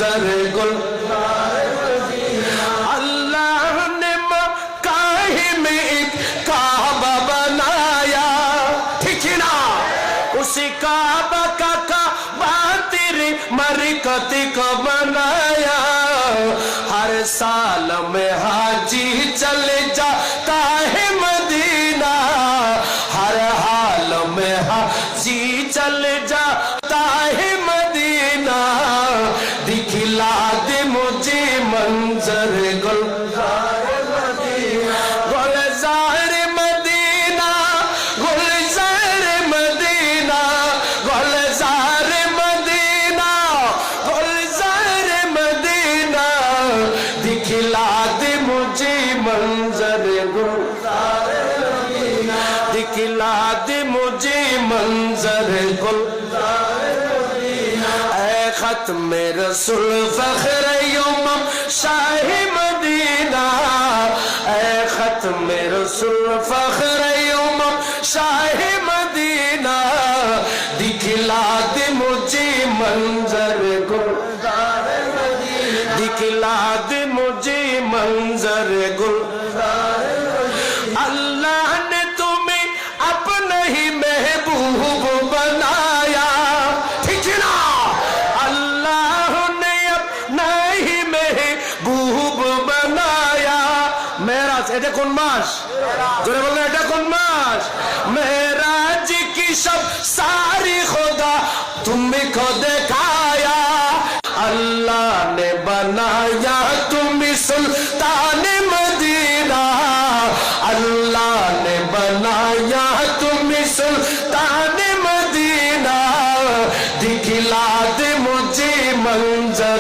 मंजर गुलजार मदीना। अल्लाह ने मक्का में एक काबा बनाया, ठीक है ना? उसी काबा का काबा तेरे मरकत को बनाया। हर साल में हाजी चले जाता है मदीना, हर हाल में हाजी चले जाता है मदीना। दिखला दे मुझे मंजर गुलजार मदीना, गुलजार मदीना, गुलजार मदीना, गुलजार मदीना, गुलजार मदीना। दिखला दे मुझे मंजर गुलजार मदीना, दिखला दे मुझे मंजर गुलजार मदीना। ऐ खत्म रसूल फख्र उम्म शाह मदीना, ऐ खत्म रसूल फख्र उम्म शाह मदीना। दिखला दे मुझे मंजर गुलजार मदीना, दिखला दे मुझे मंजर गुलजार मदीना। अल्लाह ने तुम्हें अपना ही महबूब बनाया, ठीक है ना? अल्लाह ने अपना ही महबूब बनाया। मेराज, এটা কোন মাস? জোরে বললেন, এটা কোন মাস? मेराज की सब सारी खुदा तुम्हें को दिखाया। अल्लाह ने बनाया तुम्हें सुल्तान मदीना, अल्लाह ने बनाया तुम्हें सुल्तान मदीना। दिखला दे मुझे मंजर